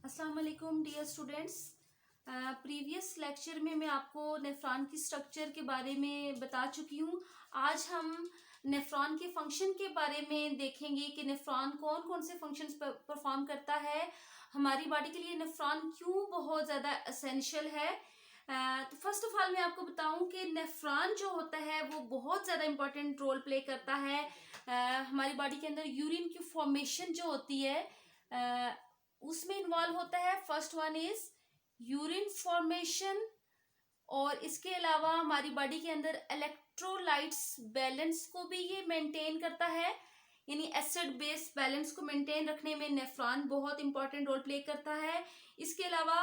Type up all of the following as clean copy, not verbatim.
अस्सलाम वालेकुम dear students. Previous lecture में मैं आपको नेफ्रॉन की स्ट्रक्चर के बारे में बता चुकी हूँ। आज हम नेफ्रॉन के फंक्शन के बारे में देखेंगे कि नेफ्रॉन कौन कौन से फंक्शंस परफॉर्म करता है, हमारी बॉडी के लिए नेफ्रॉन क्यों बहुत ज़्यादा एसेंशियल है। तो फर्स्ट ऑफ ऑल मैं आपको बताऊं कि नेफ्रॉन जो होता है वो बहुत ज़्यादा इंपॉर्टेंट रोल प्ले करता है हमारी बॉडी के अंदर। यूरिन की फॉर्मेशन जो होती है उसमें इन्वॉल्व होता है। First one is urine formation, और इसके अलावा हमारी बॉडी के अंदर इलेक्ट्रोलाइट्स बैलेंस को भी ये मेंटेन करता है, यानी एसिड बेस बैलेंस को मेंटेन रखने में नेफ्रॉन बहुत इंपॉर्टेंट रोल प्ले करता है। इसके अलावा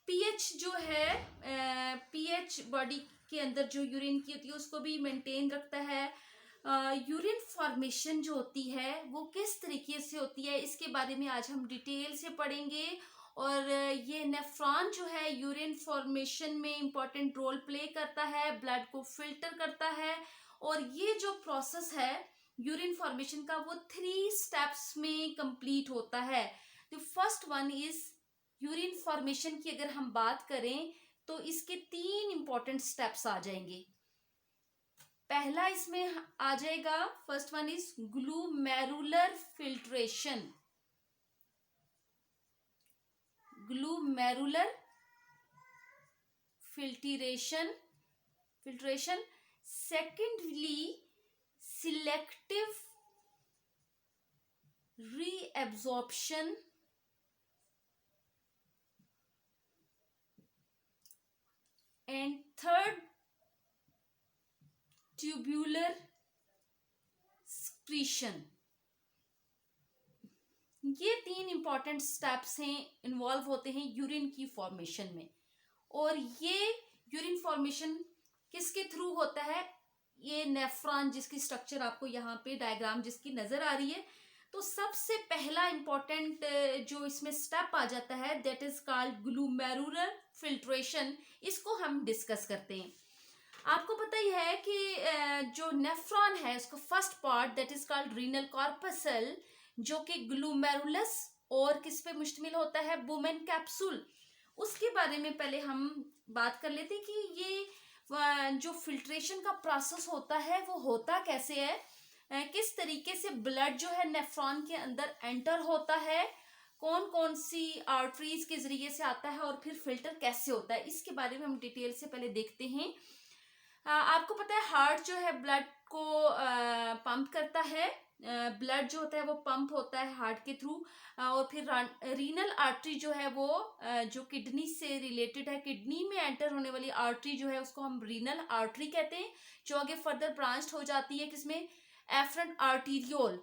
पीएच जो है, पीएच बॉडी के अंदर जो यूरिन की होती है उसको भी मेंटेन रखता है। यूरिन फॉर्मेशन जो होती है वो किस तरीके से होती है इसके बारे में आज हम डिटेल से पढ़ेंगे। और ये नेफ्रॉन जो है यूरिन फॉर्मेशन में इम्पॉर्टेंट रोल प्ले करता है, ब्लड को फिल्टर करता है। और ये जो प्रोसेस है यूरिन फॉर्मेशन का वो 3 स्टेप्स में कंप्लीट होता है। तो first one is urine formation की अगर हम बात करें तो इसके 3 इंपॉर्टेंट स्टेप्स आ जाएंगे। पहला इसमें आ जाएगा, first one is glomerular filtration. Glomerular filtration. Secondly selective reabsorption. And third tubular secretion. ये 3 इंपॉर्टेंट स्टेप्स हैं, इन्वॉल्व होते हैं यूरिन की फॉर्मेशन में। और ये यूरिन फॉर्मेशन किसके थ्रू होता है? ये नेफ्रॉन जिसकी स्ट्रक्चर आपको यहाँ पे डायग्राम जिसकी नजर आ रही है, तो सबसे पहला इंपॉर्टेंट जो इसमें स्टेप आ जाता है दैट इज कॉल्ड ग्लूमेरुलर फिल्ट्रेशन। इसको हम डिस्कस करते हैं। आपको पता ही है कि जो नेफ्रॉन है उसका first part that is called renal corpuscle, जो कि ग्लूमेरुलस और किस पे मुश्तमिल होता है? Women capsule. उसके बारे में पहले हम बात कर लेते हैं कि ये जो फिल्ट्रेशन का प्रोसेस होता है वो होता कैसे है, किस तरीके से ब्लड जो है नेफ्रॉन के अंदर एंटर होता है, कौन कौन सी आर्टरीज के जरिए से आता है और फिर फिल्टर कैसे होता है, इसके बारे में हम डिटेल से पहले देखते हैं। आपको पता है हार्ट जो है ब्लड को पंप करता है। ब्लड जो होता है वो पंप होता है हार्ट के थ्रू। और फिर रीनल आर्टरी जो है वो जो किडनी से रिलेटेड है, किडनी में एंटर होने वाली आर्टरी जो है उसको हम रीनल आर्टरी कहते हैं, जो आगे फर्दर ब्रांच्ड हो जाती है किसमें? Efferent arteriole.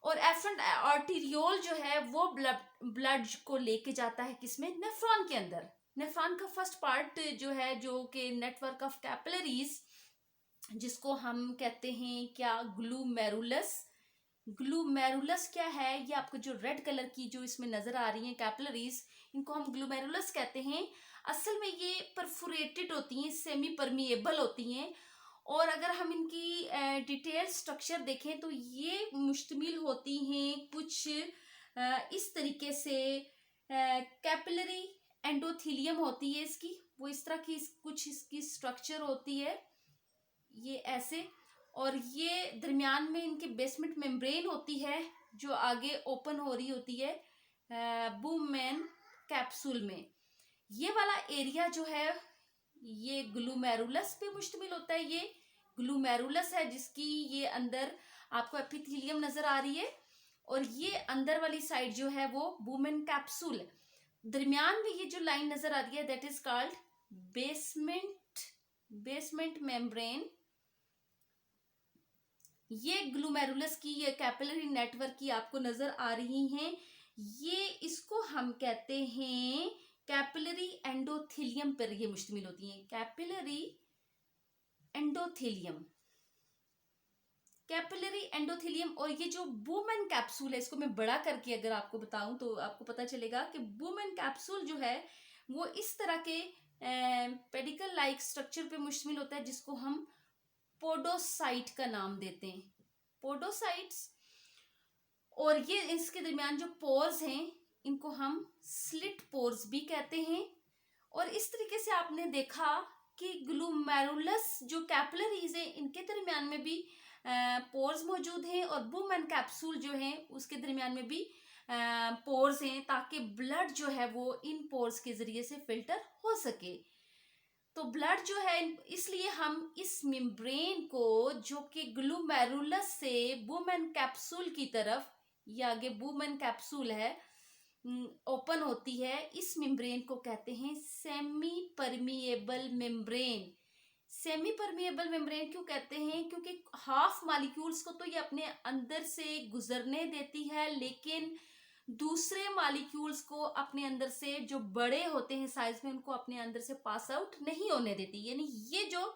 और एफरेंट आर्टीरियोल जो है वो ब्लड को लेके जाता है किसमें? नेफ्रॉन के अंदर। नेफ्रॉन का फर्स्ट पार्ट जो है, जो कि नेटवर्क ऑफ कैपिलरीज, जिसको हम कहते हैं क्या? ग्लूमेरुलस। ग्लूमेरुलस क्या है? ये आपको जो रेड कलर की जो इसमें नजर आ रही है कैपिलरीज, इनको हम ग्लूमेरुलस कहते हैं। असल में ये परफोरेटेड होती हैं, सेमी परमिएबल होती हैं। और अगर हम इनकी डिटेल स्ट्रक्चर देखें तो ये मुश्तमिल होती हैं कुछ इस तरीके से। कैपिलरी एंडोथीलियम होती है इसकी, वो इस तरह की कुछ इसकी स्ट्रक्चर होती है, ये ऐसे। और ये दरमियान में इनकी बेसमेंट मेम्ब्रेन होती है जो आगे ओपन हो रही होती है बुमेन कैप्सूल में। ये वाला एरिया जो है ये ग्लूमेरुलस पे मुश्तमिल होता है। ये ग्लूमेरुलस है जिसकी ये अंदर आपको एपिथेलियम नजर आ रही है, और ये अंदर वाली साइड जो है वो बुमेन कैप्सूल है। दरमियान में ये जो लाइन नजर आ रही है that is called basement membrane. ये ग्लूमेरुलस की ये कैपिलरी नेटवर्क की आपको नजर आ रही हैं, ये इसको हम कहते हैं कैपिलरी एंडोथीलियम पर ये मुश्तमिल होती हैं। Capillary endothelium. और ये जो बुमेन कैप्सूल है, इसको मैं बड़ा करके अगर आपको बताऊं तो आपको पता चलेगा कि बुमेन कैप्सूल जो है वो इस तरह के पेडिकल लाइक स्ट्रक्चर पे मुश्तमिल होता है, जिसको हम पोडोसाइट का नाम देते हैं, पोडोसाइट्स। और ये इसके दरमियान जो पोर्स हैं इनको हम स्लिट पोर्स भी कहते हैं। और इस तरीके से आपने देखा कि ग्लूमेरुलस जो कैपिलरीज है इनके दरमियान में भी पोर्स मौजूद हैं, और बूम एंड कैप्सूल जो है उसके दरमियान में भी पोर्स हैं, ताकि ब्लड जो है वो इन पोर्स के जरिए से फिल्टर हो सके। तो ब्लड जो है, इसलिए हम इस मेम्ब्रेन को जो कि ग्लूमेरुलस से बूम एंड कैप्सूल की तरफ, ये आगे बूम एंड कैप्सूल है, ओपन होती है, इस मेम्ब्रेन को कहते हैं semi permeable membrane. Semi permeable membrane क्यों कहते हैं? क्योंकि हाफ मॉलिक्यूल्स को तो ये अपने अंदर से गुजरने देती है, लेकिन दूसरे मॉलिक्यूल्स को अपने अंदर से, जो बड़े होते हैं साइज में, उनको अपने अंदर से पास आउट नहीं होने देती। यानी ये जो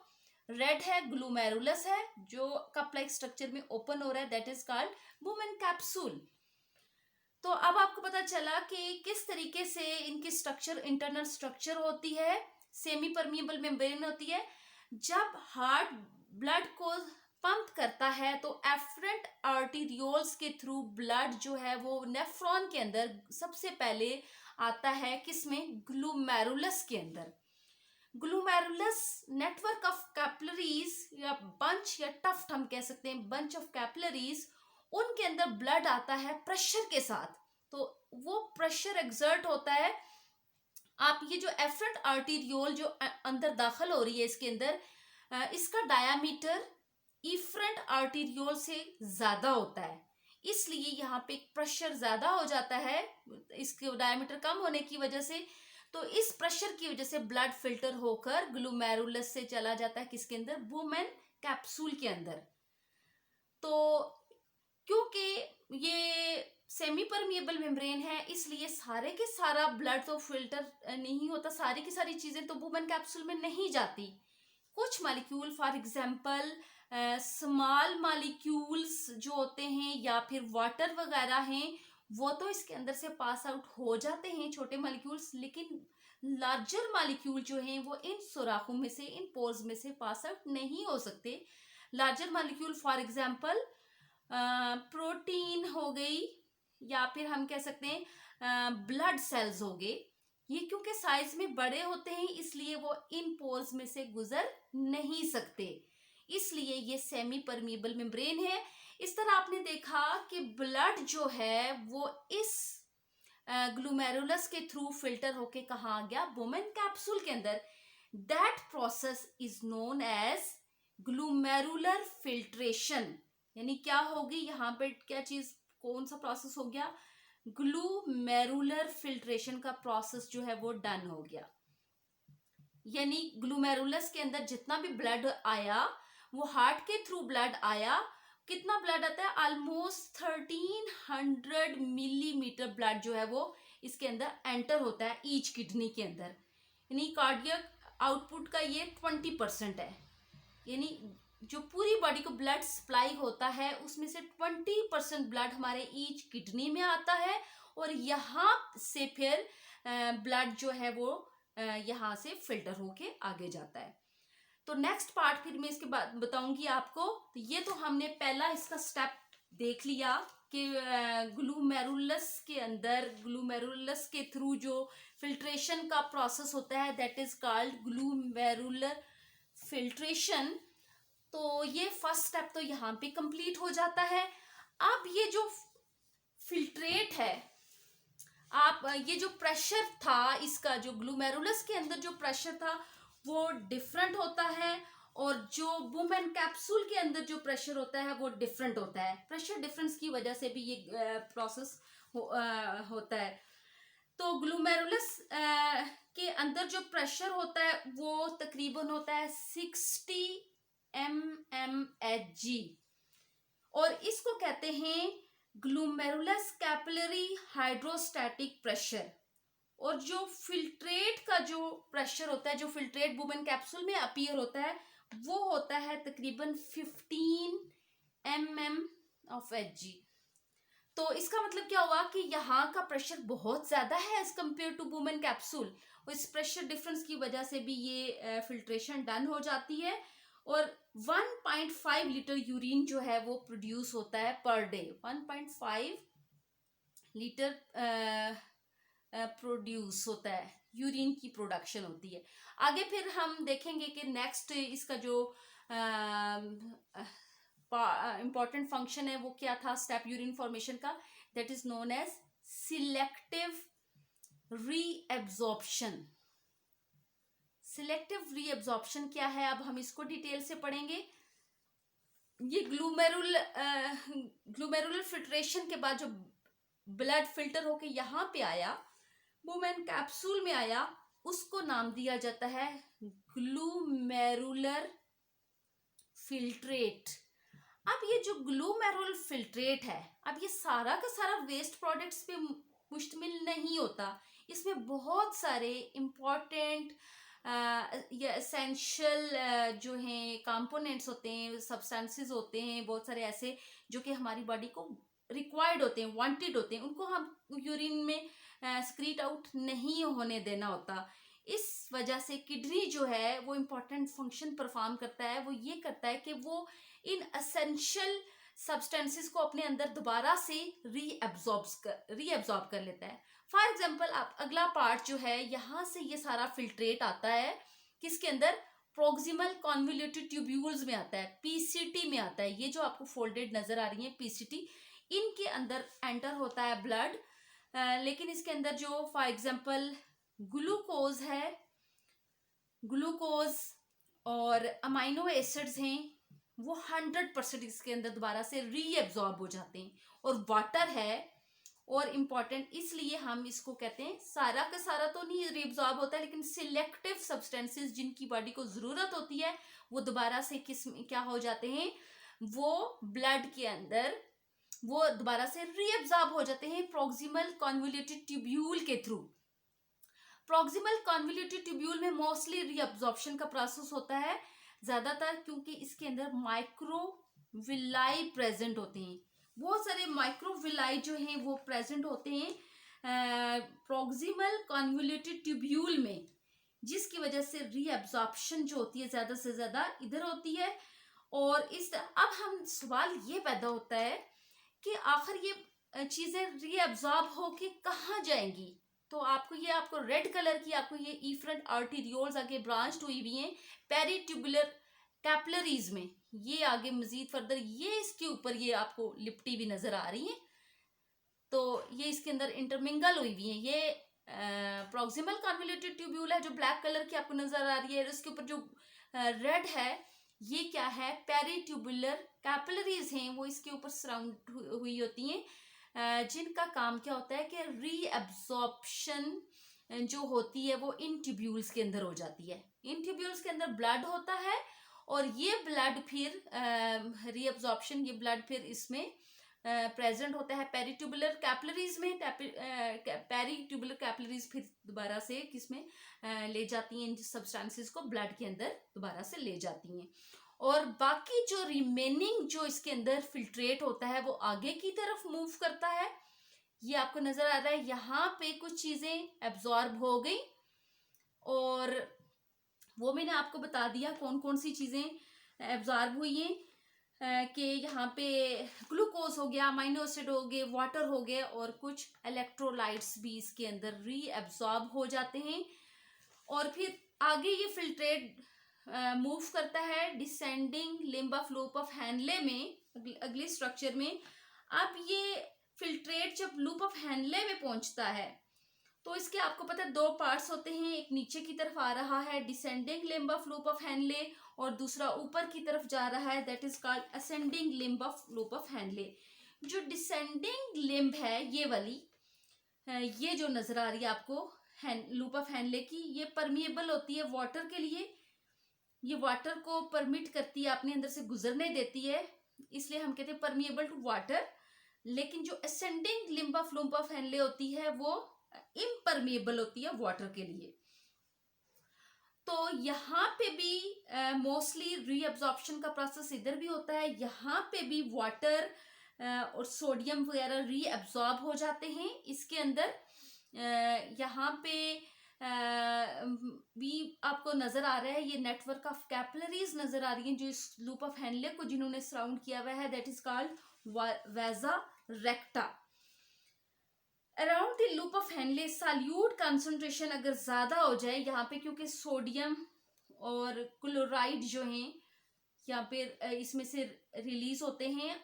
रेड है ग्लूमेरुलस है, जो कप लाइक स्ट्रक्चर में ओपन हो रहा है, that is called boom and capsule. तो अब आपको पता चला कि किस तरीके से इनकी स्ट्रक्चर, इंटरनल स्ट्रक्चर होती है। सेमी परमिएबल मेम्ब्रेन होती है। जब हार्ट ब्लड को पंप करता है तो एफरेंट आर्टेरियोल्स के थ्रू ब्लड जो है वो नेफ्रॉन के अंदर सबसे पहले आता है, किसमें? ग्लूमेरुलस के अंदर। ग्लूमेरुलस नेटवर्क ऑफ कैपिलरीज या बंच या टफ्ट हम कह सकते हैं, बंच ऑफ कैपिलरीज, उनके अंदर ब्लड आता है प्रेशर के साथ। तो वो प्रेशर एक्सर्ट होता है। आप ये जो एफरेंट आर्टेरियोल जो अंदर दाखिल हो रही है इसके अंदर, इसका डायामीटर इफरेंट आर्टेरियोल से ज्यादा होता है, इसलिए यहाँ पे प्रेशर ज्यादा हो जाता है इसके डायामीटर कम होने की वजह से। तो इस प्रेशर की वजह से ब्लड फिल्टर होकर ग्लूमेरुलस से चला जाता है किसके अंदर? बूम एंड कैप्सूल के अंदर। तो क्योंकि ये सेमी परमिएबल मेम्ब्रेन है, इसलिए सारे के सारा ब्लड तो फिल्टर नहीं होता, सारी की सारी चीजें तो बूम एंड कैप्सूल में नहीं जाती। कुछ molecule, for example small molecules जो होते हैं या फिर वाटर वगैरह हैं, वो तो इसके अंदर से पास आउट हो जाते हैं, छोटे मॉलिक्यूल्स, लेकिन लार्जर मॉलिक्यूल जो हैं वो इन सुराखों में से, इन पोर्स में से पास आउट नहीं हो सकते। Larger molecule for example protein हो गई, या फिर हम कह सकते हैं ब्लड सेल्स हो गए। ये क्योंकि साइज में बड़े होते हैं, इसलिए वो इन पोर्स में से गुजर नहीं सकते, इसलिए ये सेमी परमिएबल मेम्ब्रेन है। इस तरह आपने देखा कि ब्लड जो है वो इस ग्लूमेरुलस के थ्रू फिल्टर होके कहाँ आ गया? बूम एंड कैप्सूल के अंदर। That process is known as glomerular filtration. यानी क्या होगी यहाँ पे, क्या चीज, कौन सा प्रोसेस हो गया? ग्लूमेरुलर फिल्ट्रेशन का प्रोसेस जो है वो डन हो गया। यानी ग्लूमेरुलस के अंदर जितना भी ब्लड आया वो हार्ट के थ्रू ब्लड आया। कितना ब्लड आता है? ऑलमोस्ट 1300 मिलीमीटर ब्लड जो है वो इसके अंदर एंटर होता है ईच किडनी के अंदर। यानी कार्डियक आउटपुट का ये 20% है। यानी जो पूरी बॉडी को ब्लड सप्लाई होता है उसमें से 20% ब्लड हमारे ईच किडनी में आता है, और यहाँ से फिर ब्लड जो है वो यहाँ से फिल्टर होके आगे जाता है। तो नेक्स्ट पार्ट फिर मैं इसके बाद बताऊंगी आपको। तो ये तो हमने पहला इसका स्टेप देख लिया कि ग्लूमेरुलस के अंदर, ग्लूमेरुलस के थ्रू जो फिल्ट्रेशन का प्रोसेस होता है, दैट इज कॉल्ड ग्लूमेरुलर फिल्ट्रेशन। तो ये फर्स्ट स्टेप तो यहाँ पे कंप्लीट हो जाता है। अब ये जो फिल्ट्रेट है, आप ये जो प्रेशर था इसका, जो ग्लूमेरुलस के अंदर जो प्रेशर था वो डिफरेंट होता है, और जो बूम एंड कैप्सूल के अंदर जो प्रेशर होता है वो डिफरेंट होता है। प्रेशर डिफरेंस की वजह से भी ये प्रोसेस होता है। तो ग्लूमेरुलस के अंदर जो प्रेशर होता है वो तकरीबन होता है 60 mmHg, और इसको कहते हैं ग्लूमेरुलस कैपिलरी हाइड्रोस्टैटिक प्रेशर। और जो फिल्ट्रेट का जो प्रेशर होता है, जो फिल्ट्रेट बूम एंड कैप्सूल में अपीयर होता है, वो होता है तकरीबन 15 mmHg। तो इसका मतलब क्या हुआ कि यहाँ का प्रेशर बहुत ज्यादा है as compared to boom and capsule. इस प्रेशर डिफरेंस की वजह से भी ये फिल्ट्रेशन डन हो जाती है, और 1.5 लीटर यूरिन जो है वो प्रोड्यूस होता है पर डे। 1.5 लीटर प्रोड्यूस होता है, यूरिन की प्रोडक्शन होती है। आगे फिर हम देखेंगे कि नेक्स्ट इसका जो इम्पॉर्टेंट फंक्शन है वो क्या था स्टेप यूरिन फॉर्मेशन का, that is known as selective reabsorption. Selective reabsorption क्या है, अब हम इसको डिटेल से पढ़ेंगे। ये ग्लूमेरुलर फिल्ट्रेशन के बाद जो ब्लड फिल्टर होके यहाँ पे आया, वुमेन कैप्सूल में आया, उसको नाम दिया जाता है ग्लूमेरुलर फिल्ट्रेट। अब ये जो ग्लूमेरुलर फिल्ट्रेट है, अब ये सारा का सारा वेस्ट प्रोडक्ट्स पे मुश्तमिल नहीं होता, इसमें बहुत सारे इम्पॉर्टेंट या एसेंशियल जो हैं कंपोनेंट्स होते हैं, सब्सटेंसेस होते हैं, बहुत सारे ऐसे जो कि हमारी बॉडी को रिक्वायर्ड होते हैं, वांटेड होते हैं, उनको हम यूरिन में स्क्रीट आउट नहीं होने देना होता। इस वजह से किडनी जो है वो इम्पॉर्टेंट फंक्शन परफॉर्म करता है, वो ये करता है कि वो इन एसेंशियल सब्सटेंसेस को अपने अंदर दोबारा से रीअब्सॉर्ब कर लेता है। फॉर एग्जाम्पल आप अगला पार्ट जो है, यहाँ से ये सारा फिल्ट्रेट आता है किसके अंदर, प्रोक्सिमल कॉन्वोल्यूटेड ट्यूब्यूल्स में आता है, पीसीटी में आता है। ये जो आपको फोल्डेड नजर आ रही है पीसीटी, इनके अंदर एंटर होता है ब्लड, लेकिन इसके अंदर जो फॉर एग्जाम्पल ग्लूकोज है, ग्लूकोज और अमाइनो एसिड्स हैं, वो 100% इसके अंदर दोबारा से रीएब्सॉर्ब हो जाते हैं। और वाटर है, और इम्पॉर्टेंट इसलिए हम इसको कहते हैं, सारा का सारा तो नहीं रीअब्सॉर्ब होता है, लेकिन सिलेक्टिव सब्सटेंसेस जिनकी बॉडी को जरूरत होती है वो दोबारा से क्या हो जाते हैं, वो ब्लड के अंदर वो दोबारा से रीअब्सॉर्ब हो जाते हैं प्रोक्सिमल कॉन्वोल्यूटेड ट्यूब्यूल के थ्रू। प्रोक्सिमल कॉन्वोल्यूटेड ट्यूब्यूल में मोस्टली रीअब्सॉर्प्शन का प्रोसेस होता है ज्यादातर, क्योंकि इसके अंदर माइक्रोविलाई प्रेजेंट होते हैं, बहुत सारे माइक्रोविलाई जो हैं वो प्रेजेंट होते हैं प्रोक्सिमल कॉन्वोल्यूटेड ट्यूब्यूल में, जिसकी वजह से रीअब्सॉर्प्शन जो होती है ज्यादा से ज्यादा इधर होती है। और अब हम सवाल ये पैदा होता है कि आखिर ये चीजें रीअब्सॉर्ब होके कहाँ जाएंगी। तो आपको रेड कलर की आपको ये इफरेंट आर्टेरियोल्स आगे ब्रांच हुई हुई हैं पेरीट्यूबुलर कैपिलरीज में, ये आगे मजीद फर्दर ये इसके ऊपर ये आपको लिपटी भी नजर आ रही है, तो ये इसके अंदर इंटरमिंगल हुई हुई है। ये प्रोक्सिमल कॉन्वोल्यूटेड ट्यूब्यूल है जो ब्लैक कलर की आपको नजर आ रही है, इसके ऊपर जो रेड है ये क्या है, पेरीट्यूबुलर कैपिलरीज हैं, वो इसके ऊपर सराउंड हुई होती हैं, जिनका काम क्या होता है कि रीअब्सॉर्प्शन जो होती है वो इन ट्यूब्यूल्स के अंदर हो जाती है। इन ट्यूब्यूल्स के अंदर ब्लड होता है, और ये ब्लड फिर रीअब्सॉर्प्शन, ये ब्लड फिर इसमें प्रेजेंट होता है पेरीट्यूबुलर कैपिलरीज में, पेरीट्यूबुलर कैपिलरीज फिर दोबारा से किसमें ले जाती हैं, इन सब्सटेंसेस को ब्लड के अंदर दोबारा से ले जाती हैं। और बाकी जो रिमेनिंग जो इसके अंदर फिल्ट्रेट होता है वो आगे की तरफ मूव करता है। ये आपको नजर आ रहा है, यहाँ पे कुछ चीजें एब्जॉर्ब हो गई, और वो मैंने आपको बता दिया कौन कौन सी चीजें एब्जॉर्ब हुई हैं, कि यहाँ पे ग्लूकोज हो गया, अमाइनो एसिड हो गए, वाटर हो गए, और कुछ इलेक्ट्रोलाइट्स भी इसके अंदर रीएब्सॉर्ब हो जाते हैं। और फिर आगे ये फिल्ट्रेट मूव करता है descending limb of loop of Henle में, अगले स्ट्रक्चर में। अब ये फिल्ट्रेट जब लूप ऑफ हैनले में पहुंचता है तो इसके आपको पता है दो पार्ट्स होते हैं, एक नीचे की तरफ आ रहा है descending limb of loop of Henle, और दूसरा ऊपर की तरफ जा रहा है, that is called ascending limb of loop of Henle. जो डिसेंडिंग लिम्ब है ये वाली, ये जो नजर आ रही है आपको लूप ऑफ हैनले की, ये परमिएबल होती है वाटर के लिए, ये वाटर को परमिट करती है, अपने अंदर से गुजरने देती है, इसलिए हम कहते हैं परमिएबल टू वाटर। लेकिन जो असेंडिंग लिम्ब ऑफ हैनले होती है वो इम्परमिएबल होती है वाटर के लिए। तो यहाँ पे भी मोस्टली रीअब्सॉर्प्शन का प्रोसेस इधर भी होता है, यहाँ पे भी वाटर और सोडियम वगैरह रीअब्सॉर्ब हो जाते हैं इसके अंदर। यहाँ पे भी आपको नजर आ रहा है ये नेटवर्क ऑफ कैपिलरीज नजर आ रही है जो इस लूप ऑफ हैनले को जिन्होंने सराउंड किया हुआ है, that is called vasa recta. Around the loop of Henle solute concentration अगर ज्यादा हो जाए यहाँ पे, क्योंकि सोडियम और क्लोराइड जो हैं यहाँ पे इसमें से रिलीज होते हैं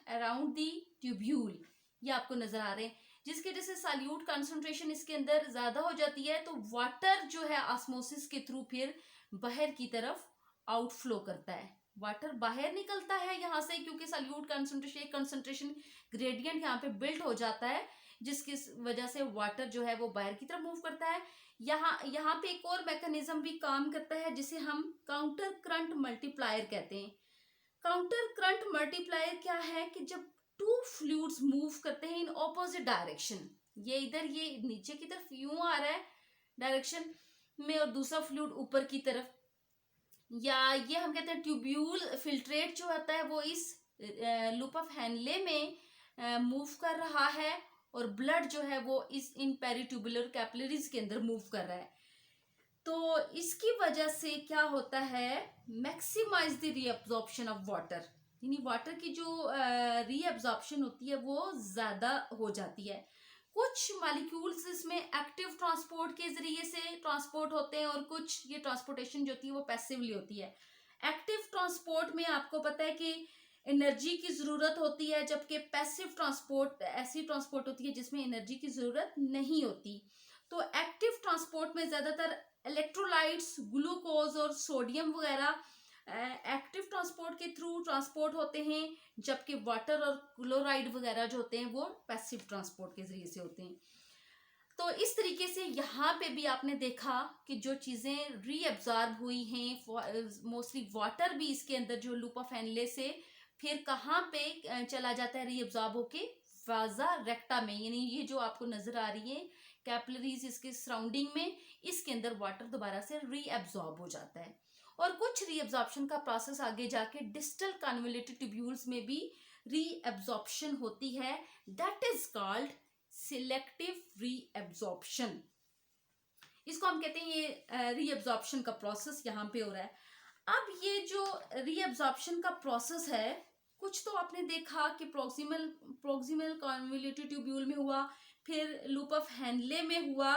अराउंड दी ट्यूब्यूल, ये आपको नजर आ रहे हैं, जिसकी वजह से सॉल्यूट कंसंट्रेशन इसके अंदर ज्यादा हो जाती है, तो वाटर जो है ऑस्मोसिस के थ्रू फिर बाहर की तरफ आउटफ्लो करता है, वाटर बाहर निकलता है यहाँ से, क्योंकि सॉल्यूट कंसंट्रेशन ग्रेडियंट यहाँ पे बिल्ड हो जाता है, जिसकी वजह से वाटर जो है वो बाहर की तरफ मूव करता है। यहाँ पे एक और मैकेनिज्म भी काम करता है जिसे हम काउंटर करंट मल्टीप्लायर कहते हैं। काउंटर करंट मल्टीप्लायर क्या है कि जब टू फ्लूइड्स मूव करते हैं इन ऑपोजिट डायरेक्शन, ये इधर ये नीचे की तरफ यूं आ रहा है डायरेक्शन में और दूसरा फ्लूइड ऊपर की तरफ, या ये हम कहते हैं ट्यूब्यूल फिल्ट्रेट जो होता है वो इस लूप ऑफ हेनले में मूव कर रहा है और ब्लड जो है वो इस इन पेरिट्यूबुलर कैपिलरीज के अंदर मूव कर रहा है। तो इसकी वजह से क्या होता है, maximise the reabsorption of water, यानी वाटर की जो रीअब्जॉर्प्शन होती है वो ज्यादा हो जाती है। कुछ मॉलिक्यूल्स इसमें एक्टिव ट्रांसपोर्ट के जरिए से ट्रांसपोर्ट होते हैं और कुछ ये ट्रांसपोर्टेशन जो होती है वो पैसिवली होती है। एक्टिव ट्रांसपोर्ट में आपको पता है कि एनर्जी की जरूरत होती है, जबकि पैसिव ट्रांसपोर्ट ऐसी ट्रांसपोर्ट होती है जिसमें एनर्जी की जरूरत नहीं होती। तो एक्टिव ट्रांसपोर्ट में ज्यादातर इलेक्ट्रोलाइट्स, ग्लूकोज और सोडियम वगैरह एक्टिव ट्रांसपोर्ट के थ्रू ट्रांसपोर्ट होते हैं, जबकि वाटर और क्लोराइड वगैरह जो होते हैं वो पैसिव ट्रांसपोर्ट के जरिए से होते हैं। तो इस तरीके से यहाँ पे भी आपने देखा कि जो चीजें रीअब्जॉर्ब हुई हैं, मोस्टली वाटर भी इसके अंदर जो लूप ऑफ हेनले से फिर कहाँ पे चला जाता है रीअब्जॉर्ब होके, वाजा रेक्टा में, यानी ये जो आपको नजर आ रही है कैपिलरीज इसके सराउंडिंग में, इसके अंदर वाटर दोबारा से रीअब्जॉर्ब हो जाता है। और कुछ रीअब्जॉर्प्शन का प्रोसेस आगे जाके डिस्टल कन्वोल्यूटेड ट्यूब्यूल्स में भी रीअब्जॉर्प्शन होती है, that is called selective reabsorption. इसको हम कहते हैं ये रीअब्जॉर्प्शन का प्रोसेस यहाँ पे हो रहा है। अब ये जो रीअब्जॉर्प्शन का प्रोसेस है, कुछ तो आपने देखा कि प्रोक्सिमल कन्वोल्यूटेड ट्यूब्यूल में हुआ, फिर लूप ऑफ हेनले में हुआ,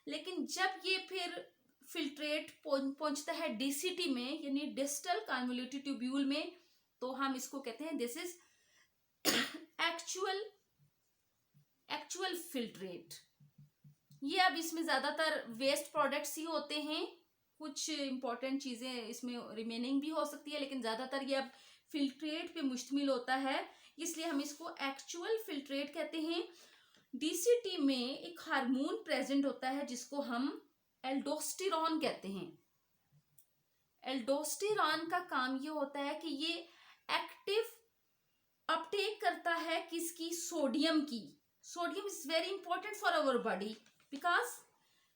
लेकिन जब ये फिर फिल्ट्रेट पहुंचता है डीसीटी में, यानी डिस्टल कन्वोल्यूटेड ट्यूब्यूल में, तो हम इसको कहते हैं दिस इज एक्चुअल फिल्ट्रेट। ये अब इसमें ज्यादातर वेस्ट प्रोडक्ट्स ही होते हैं, कुछ इंपॉर्टेंट चीजें इसमें रिमेनिंग भी हो सकती है, लेकिन ज्यादातर ये अब फिल्ट्रेट पे मुश्तमिल होता है, इसलिए हम इसको एक्चुअल फिल्ट्रेट कहते हैं। डीसीटी में एक हार्मोन प्रेजेंट होता है जिसको हम एल्डोस्टेरॉन कहते हैं। एल्डोस्टेरॉन का काम ये होता है कि ये एक्टिव अपटेक करता है किसकी, सोडियम की। Sodium is very important for our body because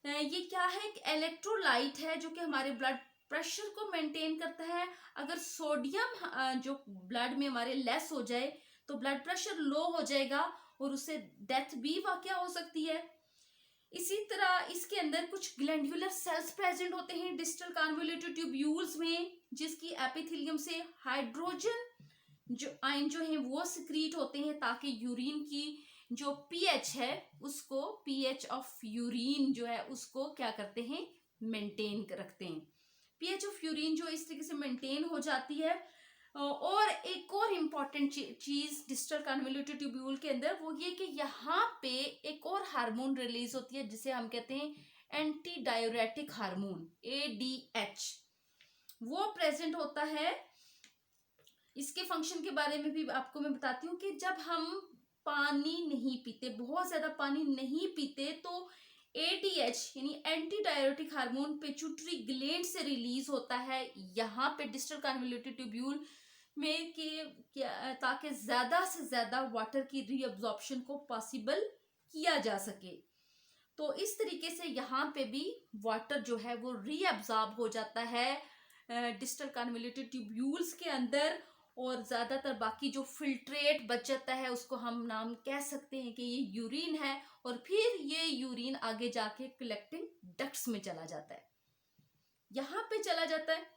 ये क्या है, इलेक्ट्रोलाइट है जो कि हमारे ब्लड प्रेशर को मेंटेन करता है। अगर सोडियम जो ब्लड में हमारे लेस हो जाए तो ब्लड प्रेशर लो हो जाएगा और उससे डेथ भी वाकया हो सकती है। इसी तरह इसके अंदर कुछ ग्लैंडुलर सेल्स प्रेजेंट होते हैं डिस्टल कन्वोल्यूटेड ट्यूब्यूल्स में, जिसकी एपिथेलियम से हाइड्रोजन जो आयन जो है वो सिक्रीट होते हैं, ताकि यूरिन की जो पीएच है उसको, पीएच ऑफ यूरिन जो है उसको क्या करते हैं, मेंटेन रखते हैं। पीएच ऑफ यूरिन जो इस तरीके से मेंटेन हो जाती है। और एक और इम्पॉर्टेंट चीज डिस्टल कन्वोल्यूटेड ट्यूब्यूल के अंदर वो ये कि यहाँ पे एक और हार्मोन रिलीज होती है जिसे हम कहते हैं एंटी डायूरेटिक हार्मोन, ADH, वो प्रेजेंट होता है। इसके फंक्शन के बारे में भी आपको मैं बताती हूँ कि जब हम पानी नहीं पीते, बहुत ज्यादा पानी नहीं पीते, तो ADH यानी anti diuretic hormone pituitary gland से रिलीज होता है यहाँ पे डिस्टल कन्वोल्यूटेड ट्यूब्यूल में, ताकि ज्यादा से ज्यादा वाटर की रीअब्जॉर्प्शन को पॉसिबल किया जा सके। तो इस तरीके से यहाँ पे भी वाटर जो है वो रीअब्जॉर्ब हो जाता है डिस्टल कन्वोल्यूटेड ट्यूब्यूल्स के अंदर, और ज्यादातर बाकी जो फिल्ट्रेट बच जाता है उसको हम नाम कह सकते हैं कि ये यूरिन है, और फिर ये यूरिन आगे जाके कलेक्टिंग डक्ट्स में चला जाता है, यहाँ पे चला जाता है।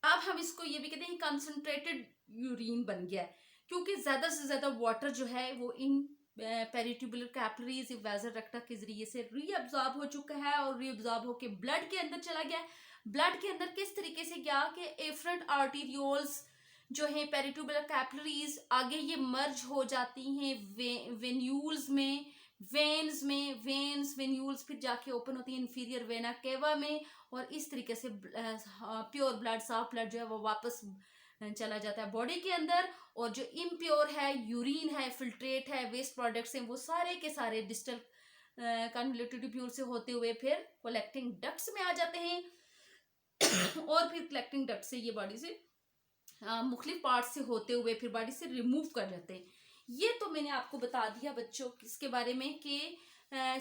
अब हम इसको ये भी कहते हैं कंसंट्रेटेड यूरिन बन गया है, क्योंकि ज्यादा से ज्यादा वाटर जो है वो इन पेरिट्यूबुलर कैपिलरीज वेजल रेक्टा के जरिए से रीअब्जॉर्ब हो चुका है और रीअब्जॉर्ब होके ब्लड के अंदर चला गया। ब्लड के अंदर किस तरीके से गया कि एफरेंट आर्टीरियोल्स जो है पेरिट्यूबुलर कैपिलरीज आगे ये मर्ज हो जाती हैं वेन्यूल्स में, वेन्स वेन्यूल्स फिर जाके ओपन होती है इंफीरियर वेना केवा में, और इस तरीके से प्योर ब्लड, साफ ब्लड जो है वो वापस चला जाता है बॉडी के अंदर। और जो इम्प्योर है, यूरिन है, फिल्ट्रेट है, वेस्ट प्रोडक्ट्स हैं, वो सारे के सारे डिस्टल कन्वोल्यूटेड ट्यूब्यूल से होते हुए फिर कलेक्टिंग डक्ट्स में आ जाते हैं और फिर कलेक्टिंग डक्ट से ये बॉडी से मुख्तलिफ पार्ट से होते हुए फिर बॉडी से रिमूव कर जाते हैं। ये तो मैंने आपको बता दिया बच्चों इसके बारे में कि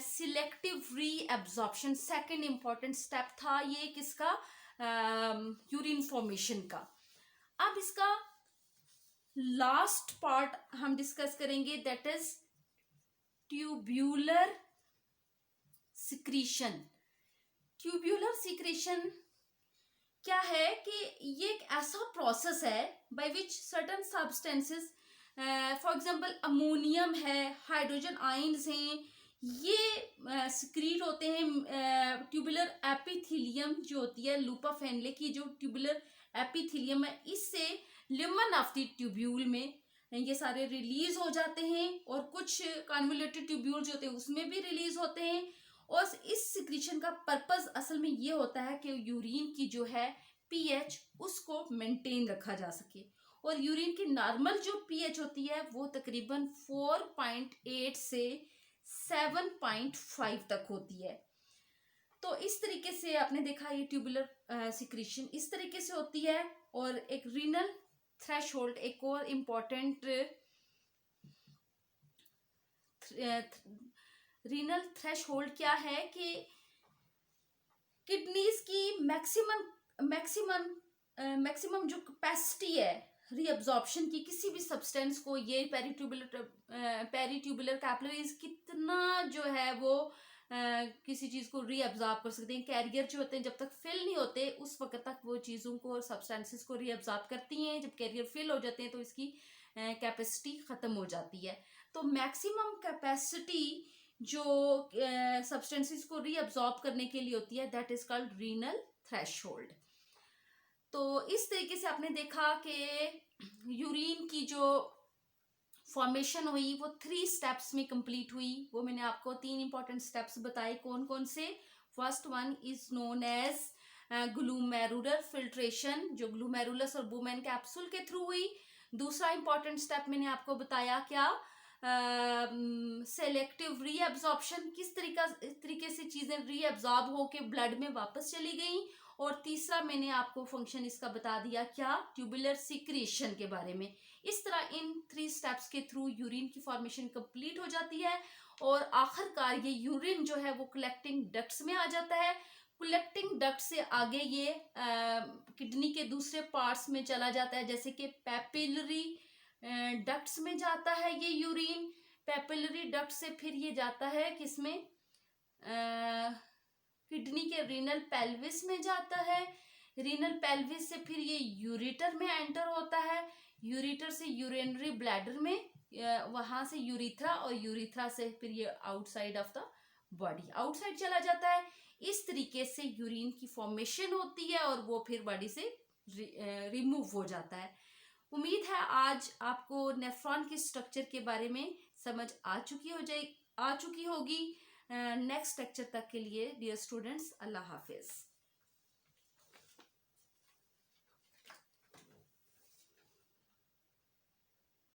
selective reabsorption second important step था ये किसका, यूरिन फॉर्मेशन का। अब इसका लास्ट पार्ट हम डिस्कस करेंगे, that is tubular secretion. Tubular secretion क्या है कि ये एक ऐसा प्रोसेस है by which certain substances, for example ammonium है, हाइड्रोजन आयंस हैं, ये सिक्रीट होते हैं। ट्यूबुलर एपिथेलियम जो होती है लूपा फेनले की जो ट्यूबुलर एपिथेलियम है, इससे लिमन ऑफ द ट्यूब्यूल में ये सारे रिलीज हो जाते हैं, और कुछ कन्वोल्यूटेड ट्यूब्यूल जो होते हैं उसमें भी रिलीज होते हैं। और इस सिक्रीशन का पर्पस असल में ये होता है कि यूरिन की जो है पीएच उसको मेंटेन रखा जा सके, और यूरिन की नॉर्मल जो पीएच होती है वो तकरीबन 4.8 से 7.5 तक होती है। तो इस तरीके से आपने देखा ये ट्यूबुलर सिक्रीशन इस तरीके से होती है। और एक रीनल थ्रेशोल्ड, एक और इम्पॉर्टेंट रीनल थ्रेशोल्ड क्या है कि किडनीज की मैक्सिमम जो कैपेसिटी है रीअब्जॉर्प्शन की किसी भी सब्सटेंस को, ये पेरिट्यूबुलर कैपिलरीज कितना जो है वो किसी चीज को रीअब्जॉर्ब कर सकते हैं। कैरियर जो होते हैं जब तक फिल नहीं होते उस वक्त तक वो चीजों को और सब्सटेंसेस को रीअब्जॉर्ब करती हैं। जब कैरियर फिल हो जाते हैं तो इसकी कैपेसिटी खत्म हो जाती है। तो मैक्सिमम कैपेसिटी जो सब्सटेंसेस को रीअब्जॉर्ब करने के लिए होती है that is called renal threshold. तो इस तरीके से आपने देखा कि यूरिन की जो फॉर्मेशन हुई वो 3 स्टेप्स में कंप्लीट हुई। वो मैंने आपको 3 इंपॉर्टेंट स्टेप्स बताए कौन कौन से। First one is known as glomerular filtration, जो ग्लूमेरुलस और बुमेन कैप्सूल के थ्रू हुई। दूसरा इंपॉर्टेंट स्टेप मैंने आपको बताया क्या, सेलेक्टिव रीअब्जॉर्प्शन, किस तरीके से चीजें रीअब्जॉर्ब होके ब्लड में वापस चली गई। और तीसरा मैंने आपको फंक्शन इसका बता दिया क्या, ट्यूबुलर सिक्रीशन के बारे में। इस तरह इन 3 स्टेप्स के थ्रू यूरिन की फॉर्मेशन कंप्लीट हो जाती है और आखिरकार ये यूरिन जो है वो कलेक्टिंग डक्ट्स में आ जाता है। कलेक्टिंग डक्ट से आगे ये किडनी के दूसरे पार्ट्स में चला जाता है, जैसे कि पैपिलरी डक्ट्स में जाता है ये यूरिन। पैपिलरी डक्ट से फिर ये जाता है किसमें, किडनी के रीनल पेल्विस में जाता है। रीनल पेल्विस से फिर ये यूरेटर में एंटर होता है। यूरेटर से यूरिनरी ब्लैडर में, वहां से यूरिथ्रा, और यूरिथ्रा से फिर ये outside of the body outside चला जाता है। इस तरीके से यूरिन की फॉर्मेशन होती है और वो फिर बॉडी से रिमूव हो जाता है। उम्मीद है आज आपको नेफ्रॉन के स्ट्रक्चर के बारे में समझ आ चुकी होगी। नेक्स्ट लेक्चर तक के लिए डियर स्टूडेंट्स, अल्लाह हाफिज।